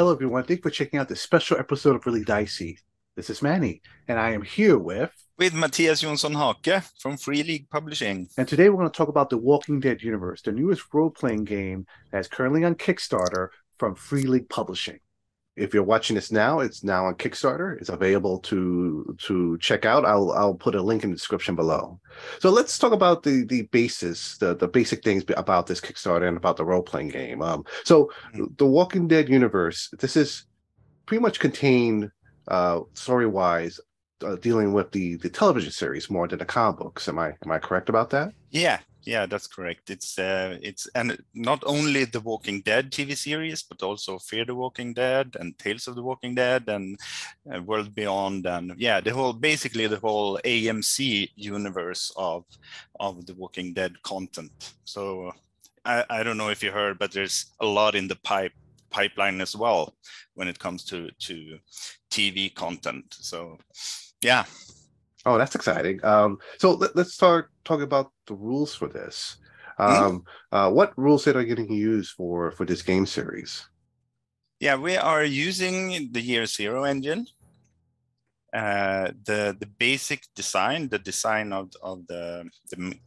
Hello, everyone. Thank you for checking out this special episode of Really Dicey. This is Manny, and I am here With Mattias Johnsson from Free League Publishing. and today we're going to talk about the Walking Dead universe, the newest role-playing game that's currently on Kickstarter from Free League Publishing. If you're watching this now, it's now on Kickstarter. It's available to check out. I'll put a link in the description below. So let's talk about the basis, the basic things about this Kickstarter and about the role-playing game. So the Walking Dead universe, this is pretty much contained story-wise, dealing with the television series more than the comic books. Am I correct about that? Yeah, that's correct. It's and not only the Walking Dead TV series, but also Fear the Walking Dead and Tales of the Walking Dead and World Beyond, and basically the whole AMC universe of the Walking Dead content. So I don't know if you heard, but there's a lot in the pipeline as well when it comes to TV content. So yeah. Oh, that's exciting. So let's talk about the rules for this. Hmm? What rule set are you going to use for this game series? Yeah, we are using the Year Zero engine. The basic design, the design of the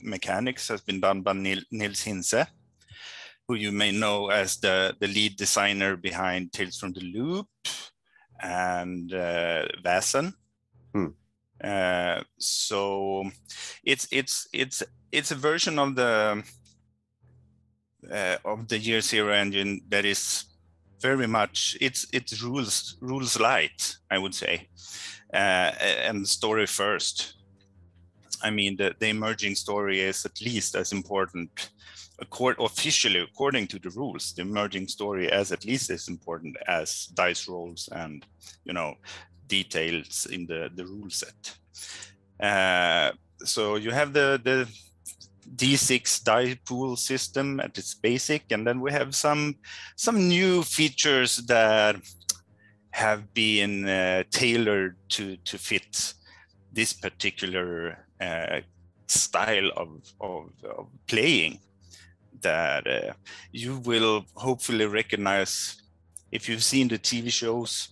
mechanics has been done by Nils Hinze, who you may know as the lead designer behind Tales from the Loop and Vaesen. So it's a version of the Year Zero engine that is very much it's rules light, I would say, and story first. I mean, the emerging story is at least as important. Officially, according to the rules, the emerging story is at least as important as dice rolls and details in the rule set. So you have the D6 die pool system at its basic, and then we have some new features that have been tailored to fit this particular style of playing that you will hopefully recognize if you've seen the TV shows.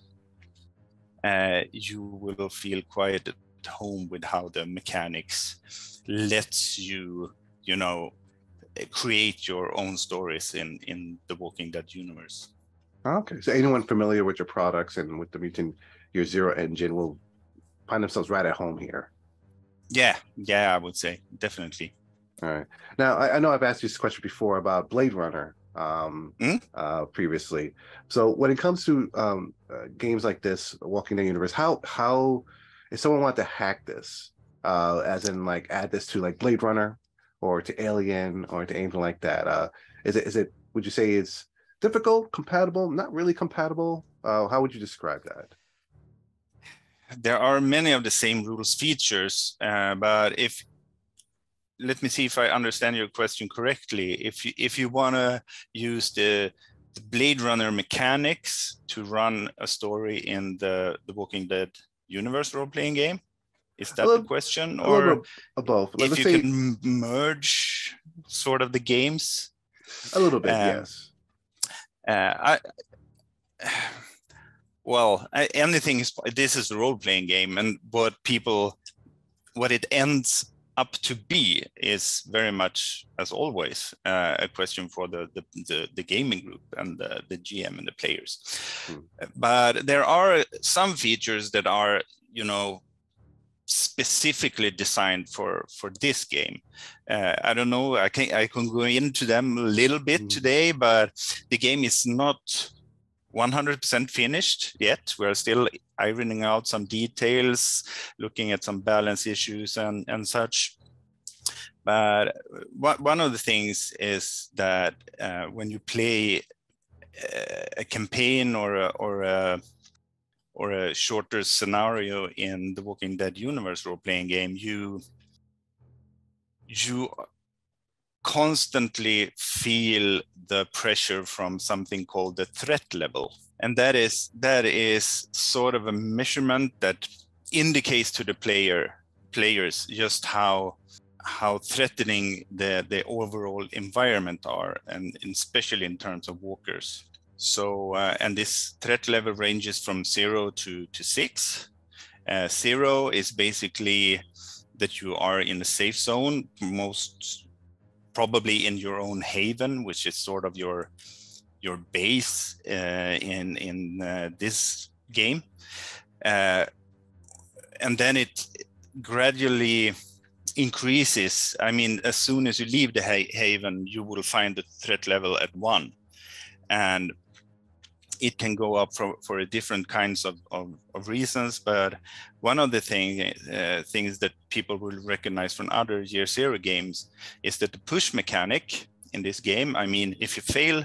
You will feel quite at home with how the mechanics lets you, create your own stories in the Walking Dead universe. Okay, so anyone familiar with your products and with the Mutant Year Zero engine will find themselves right at home here. Yeah, I would say definitely. All right. Now, I know I've asked you this question before about Blade Runner Hmm? previously. So when it comes to games like this, Walking Dead universe, how if someone wanted to hack this, as in like add this to like Blade Runner or to Alien or to anything like that, is it would you say it's difficult, compatible, not really compatible? How would you describe that? There are many of the same rules features, but let me see if I understand your question correctly. If you want to use the Blade Runner mechanics to run a story in the Walking Dead universe role-playing game, is A that the little, question? a little Or bit of both. if Let's you say can merge sort of the games? a little bit, Um, yes. I, well, anything is, this is a role-playing game, and what it ends up to be is very much, as always, a question for the gaming group and the GM and the players. Hmm. But there are some features that are, specifically designed for this game. I don't know. I can go into them a little bit Hmm. today, but the game is not 100% finished yet. We're still ironing out some details, looking at some balance issues and such. But one of the things is that when you play a campaign or a shorter scenario in the Walking Dead universe role-playing game, you constantly feel the pressure from something called the threat level. And that is sort of a measurement that indicates to the players just how threatening the overall environment are, and especially in terms of walkers. So, and this threat level ranges from 0 to 6. 0 is basically that you are in a safe zone, most probably in your own haven, which is sort of your base in this game. And then it gradually increases. I mean, as soon as you leave the haven, you will find the threat level at 1. And it can go up for different kinds of reasons, but one of the things that people will recognize from other Year Zero games is that the push mechanic in this game, I mean, if you fail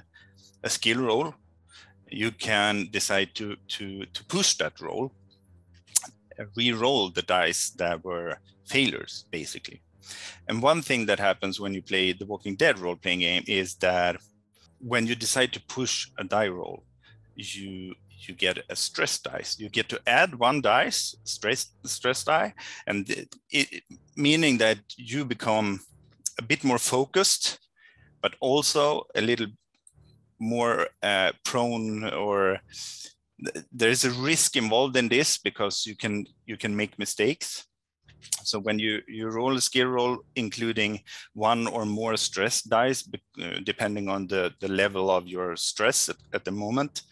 a skill roll, you can decide to push that roll, re-roll the dice that were failures, basically. And one thing that happens when you play the Walking Dead role-playing game is that when you decide to push a die roll, you get a stress dice. You get to add 1 dice, stress die, and meaning that you become a bit more focused, but also a little more prone, or there's a risk involved in this because you can make mistakes. So when you roll a skill roll, including 1 or more stress dice, depending on the level of your stress at the moment,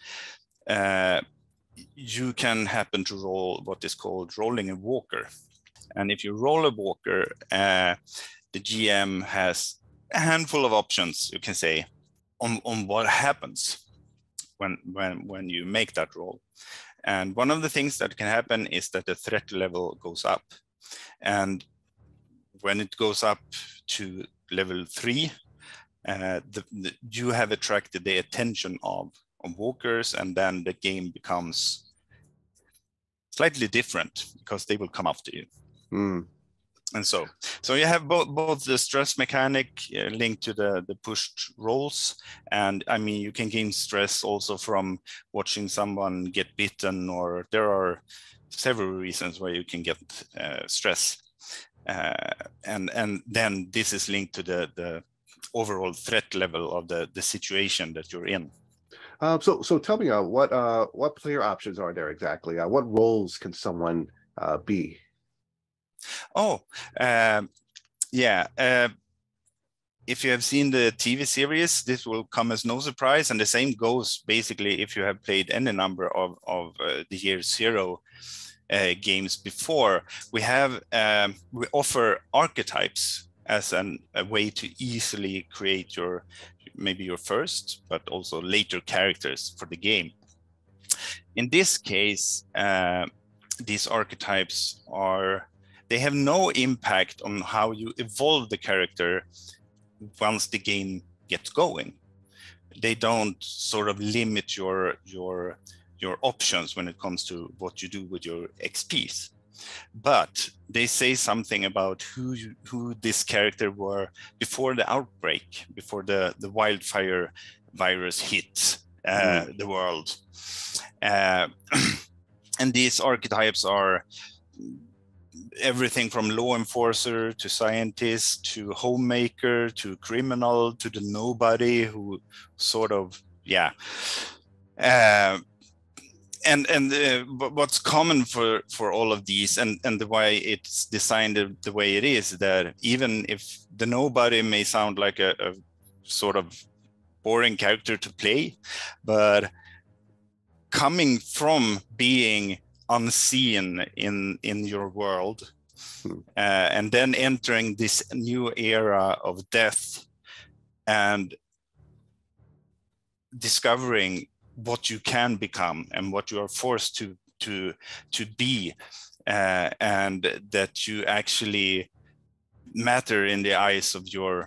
you can happen to roll what is called rolling a walker. And if you roll a walker, the GM has a handful of options, you can say, on what happens when you make that roll. And one of the things that can happen is that the threat level goes up. And when it goes up to level 3, you have attracted the attention of walkers, and then the game becomes slightly different because they will come after you. And so you have both the stress mechanic linked to the pushed rolls, and I mean, you can gain stress also from watching someone get bitten, or there are several reasons why you can get stress, and then this is linked to the overall threat level of the situation that you're in. So tell me, what player options are there exactly? What roles can someone be? Oh, yeah. If you have seen the TV series, this will come as no surprise. And the same goes basically if you have played any number of the Year Zero games before. We offer archetypes as a way to easily create maybe your first, but also later characters for the game. In this case, these archetypes they have no impact on how you evolve the character once the game gets going. They don't sort of limit your options when it comes to what you do with your XPs. But they say something about who this character were before the outbreak, before the wildfire virus hit the world. And these archetypes are everything from law enforcer to scientist to homemaker to criminal to the nobody who sort of, yeah. What's common for all of these and the way it's designed the way it is, that even if the nobody may sound like a sort of boring character to play, but coming from being unseen in your world and then entering this new era of death and discovering what you can become and what you are forced to be, and that you actually matter in the eyes of your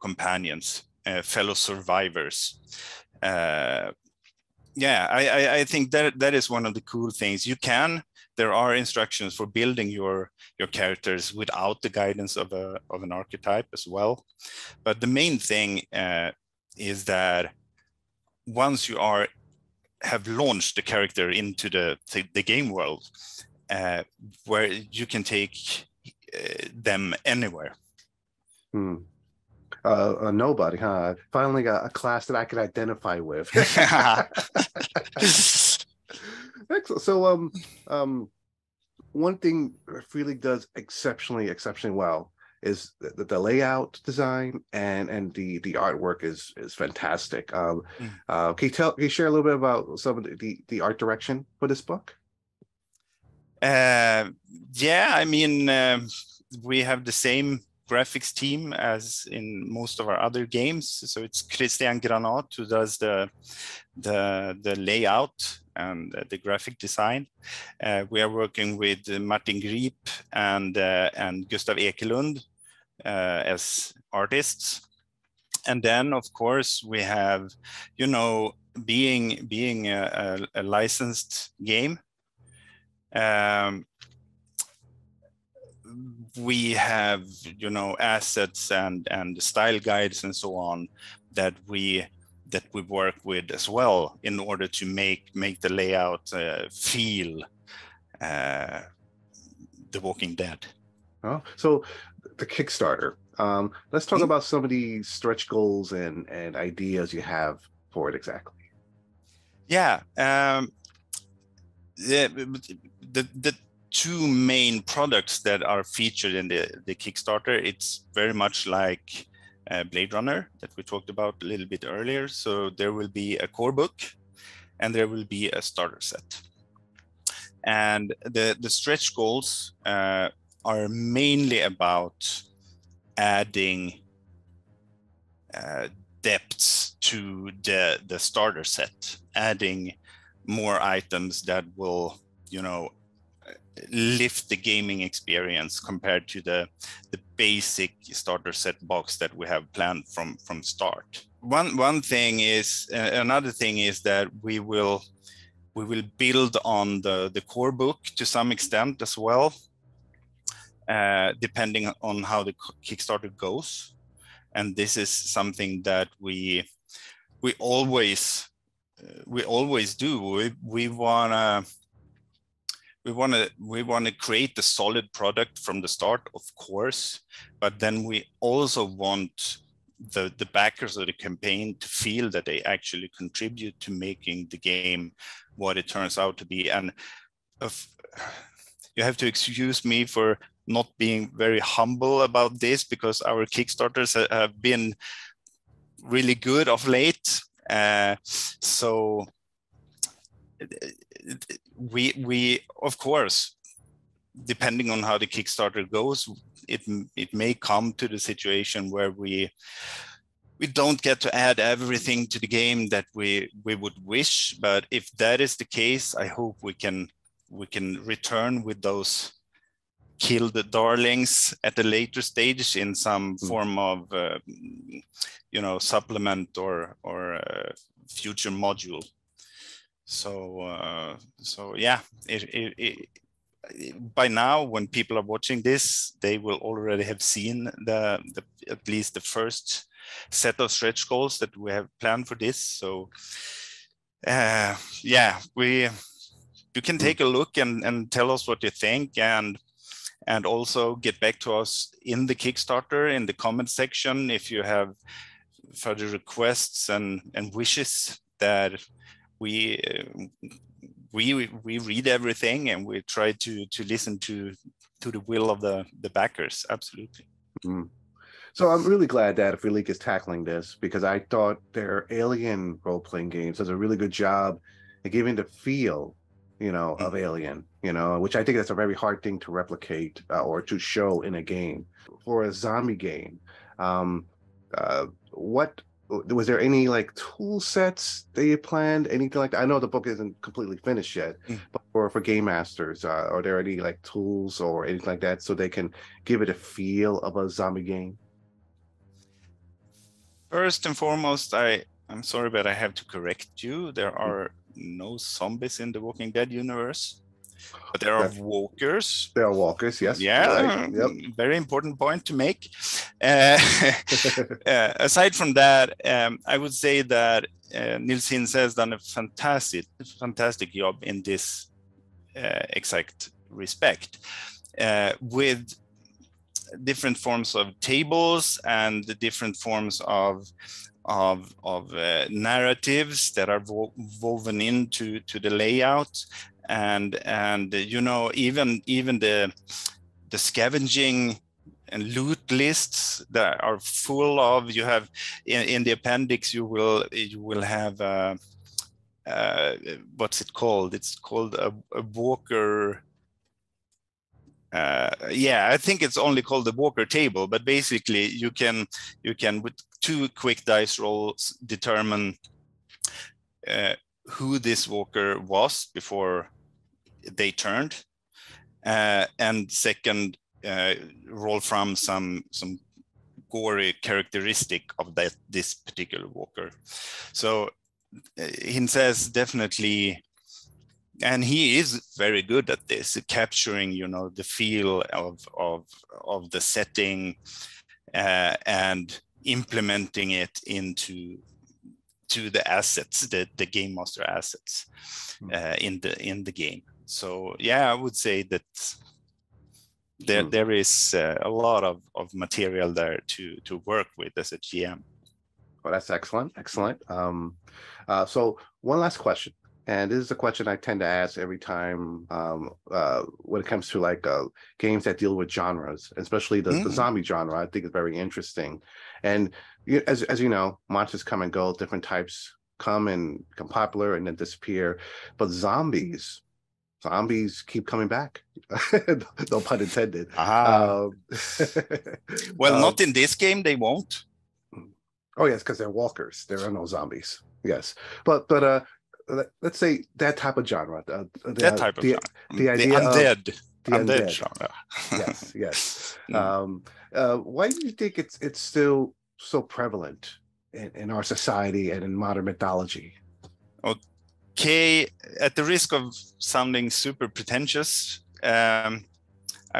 companions, fellow survivors. Yeah, I think that is one of the cool things. There are instructions for building your characters without the guidance of an archetype as well. But the main thing is that once you have launched the character into the game world, where you can take them anywhere. A nobody, huh? Finally got a class that I could identify with. Excellent. So, one thing Free League does exceptionally well is the layout design and the artwork is fantastic. Mm. Can you share a little bit about some of the art direction for this book? Yeah, I mean, we have the same graphics team as in most of our other games. So it's Christian Granat who does the layout and the graphic design. We are working with Martin Grip and Gustav Ekelund as artists. And then, of course, we have, you know, being a licensed game, we have, you know, assets and style guides and so on that we work with as well in order to make the layout feel The Walking Dead. Oh, so the Kickstarter. Let's talk about some of the stretch goals and ideas you have for it exactly. Yeah, the two main products that are featured in the Kickstarter, it's very much like Blade Runner that we talked about a little bit earlier. So there will be a core book and there will be a starter set. And the stretch goals are mainly about adding depths to the starter set, adding more items that will, you know, lift the gaming experience compared to the basic starter set box that we have planned from start. One thing is, another thing is that we will build on the core book to some extent as well, depending on how the Kickstarter goes. And this is something that we always do. We wanna create a solid product from the start, of course, but then we also want the backers of the campaign to feel that they actually contribute to making the game what it turns out to be. And you have to excuse me for not being very humble about this, because our Kickstarters have been really good of late. So we of course, depending on how the Kickstarter goes, it may come to the situation where we don't get to add everything to the game that we would wish. But if that is the case, I hope we can return with those kill the darlings at a later stage in some form of you know, supplement or future module. So yeah, by now when people are watching this, they will already have seen the at least the first set of stretch goals that we have planned for this. So yeah, you can take a look and tell us what you think, and also get back to us in the Kickstarter in the comment section if you have further requests and wishes. That we read everything and we try to listen to the will of the backers. Absolutely. So I'm really glad that Free League is tackling this, because I thought their Alien role-playing games does a really good job at giving the feel, you know, of Alien, you know, which I think that's a very hard thing to replicate or to show in a game. For a zombie game, what was there any like tool sets that you planned, anything like that? I know the book isn't completely finished yet, but for game masters, are there any like tools or anything like that so they can give it a feel of a zombie game? First and foremost, I'm sorry, but I have to correct you. There are no zombies in the Walking Dead universe, but there are walkers. There are walkers, yes. Yeah, right. Yep. Very important point to make. Aside from that, I would say that Nils Hintze has done a fantastic job in this exact respect, with different forms of tables and the different forms of narratives that are woven into the layout, and you know, even the scavenging and loot lists that are full of, you have in the appendix, you will have what's it called? It's called a walker. Yeah, I think it's only called the walker table, but basically you can with 2 quick dice rolls determine who this walker was before they turned, and second, roll from some gory characteristic of this particular walker. So he says definitely, and he is very good at this, capturing, you know, the feel of the setting, and implementing it into the assets, the game master assets, in the game. So yeah, I would say that there is a lot of material there to work with as a GM. Well, that's excellent. So one last question, and this is a question I tend to ask every time when it comes to like games that deal with genres, especially the zombie genre. I think it's very interesting. And as you know, monsters come and go, different types come and become popular and then disappear, but zombies keep coming back. No pun intended. Well, not in this game, they won't. Oh yes, because they're walkers. There are no zombies. Yes, but let's say that type of genre. The idea undead. The undead genre. Yes. Why do you think it's still so prevalent in our society and in modern mythology? Okay, at the risk of sounding super pretentious, I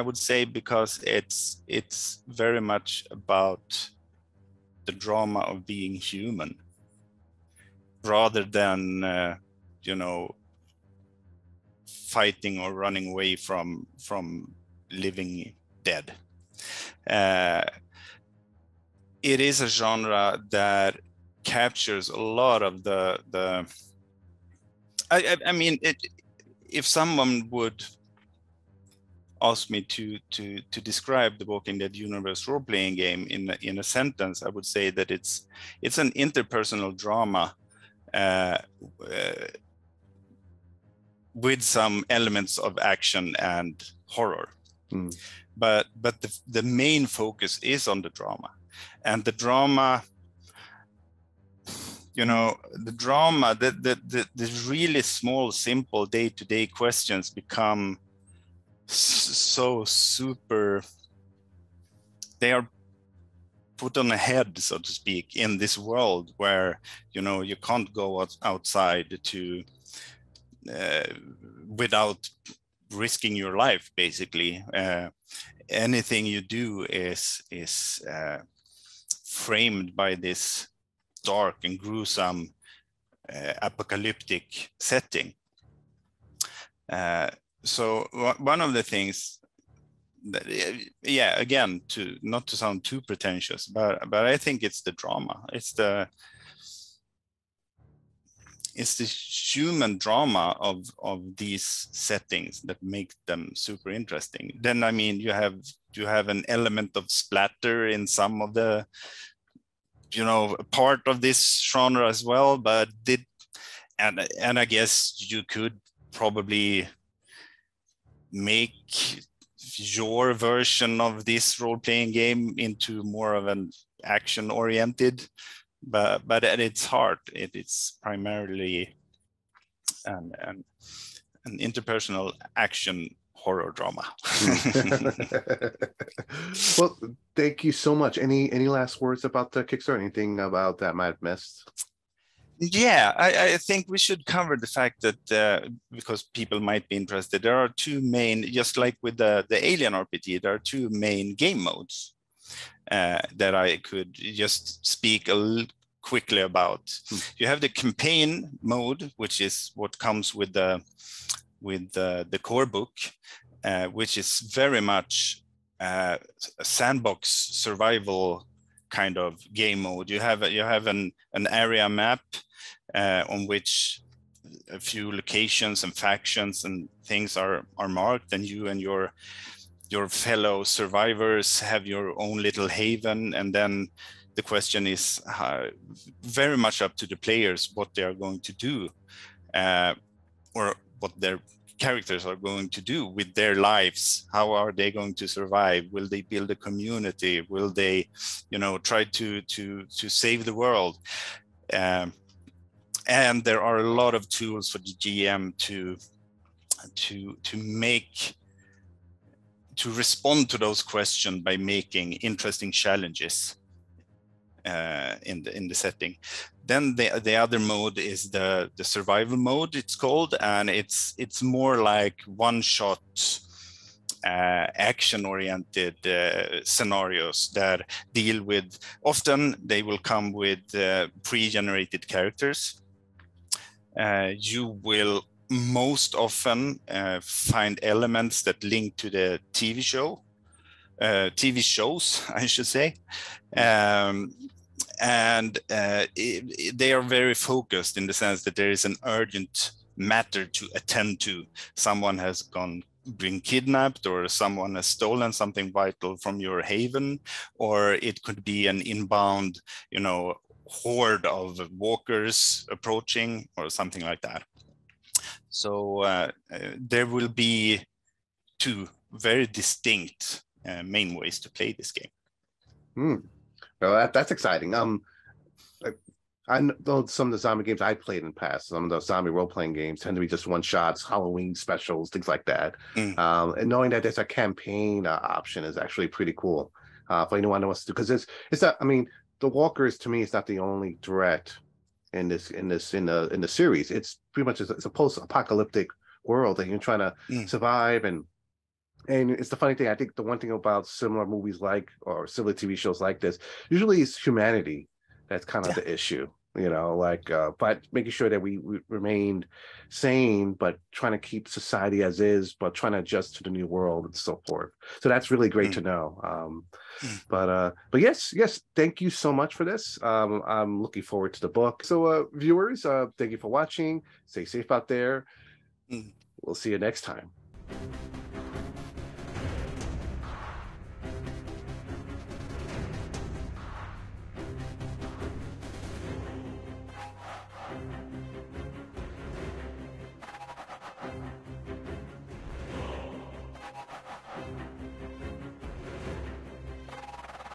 would say because it's very much about the drama of being human, rather than you know, fighting or running away from living dead. It is a genre that captures a lot of the I mean, if someone would ask me to describe the Walking Dead universe role-playing game in a sentence, I would say that it's an interpersonal drama with some elements of action and horror. But the main focus is on the drama, and the drama, you know, the really small, simple day-to-day questions become so super, they are put on a head, so to speak, in this world where, you know, you can't go outside to without risking your life, basically. Anything you do is framed by this dark and gruesome apocalyptic setting. So one of the things that, yeah, again, not to sound too pretentious, but I think it's the drama. It's the human drama of these settings that make them super interesting. Then, I mean, you have an element of splatter in some of the, you know, part of this genre as well, but and I guess you could probably make your version of this role-playing game into more of an action-oriented, but at its heart, it's primarily an interpersonal action horror drama. Well, thank you so much. Any last words about the Kickstarter? Anything about that I might have missed? Yeah, I think we should cover the fact that because people might be interested, there are two main, just like with the Alien RPG, there are two main game modes that I could just speak quickly about. You have the campaign mode, which is what comes with the core book, which is very much a sandbox survival kind of game mode. You have an area map on which a few locations and factions and things are marked, and you and your fellow survivors have your own little haven. And then the question is very much up to the players what they are going to do, or what their characters are going to do with their lives. How are they going to survive? Will they build a community? Will they, try to save the world? And there are a lot of tools for the GM to respond to those questions by making interesting challenges in the setting. Then the other mode is the survival mode, it's called, and it's more like one-shot action-oriented scenarios that deal with. Often they will come with pre-generated characters. You will most often find elements that link to the TV shows, I should say. And they are very focused in the sense that there is an urgent matter to attend to. Someone has been kidnapped, or someone has stolen something vital from your haven, or it could be an inbound, horde of walkers approaching, or something like that. So there will be two very distinct main ways to play this game. Well, that's exciting. I know some of the zombie games I played in the past, some of the zombie role-playing games tend to be just one-shots, Halloween specials, things like that. And knowing that there's a campaign option is actually pretty cool for anyone who wants to do. Because it's not. I mean, the walkers to me is not the only threat in the series. It's pretty much it's a post-apocalyptic world that you're trying to survive. And it's the funny thing, I think the one thing about similar movies or similar TV shows like this, usually it's humanity that's kind of the issue, but making sure that we remain sane, but trying to keep society as is, but trying to adjust to the new world and so forth. So that's really great to know. But yes, thank you so much for this. I'm looking forward to the book. So viewers, thank you for watching. Stay safe out there. We'll see you next time.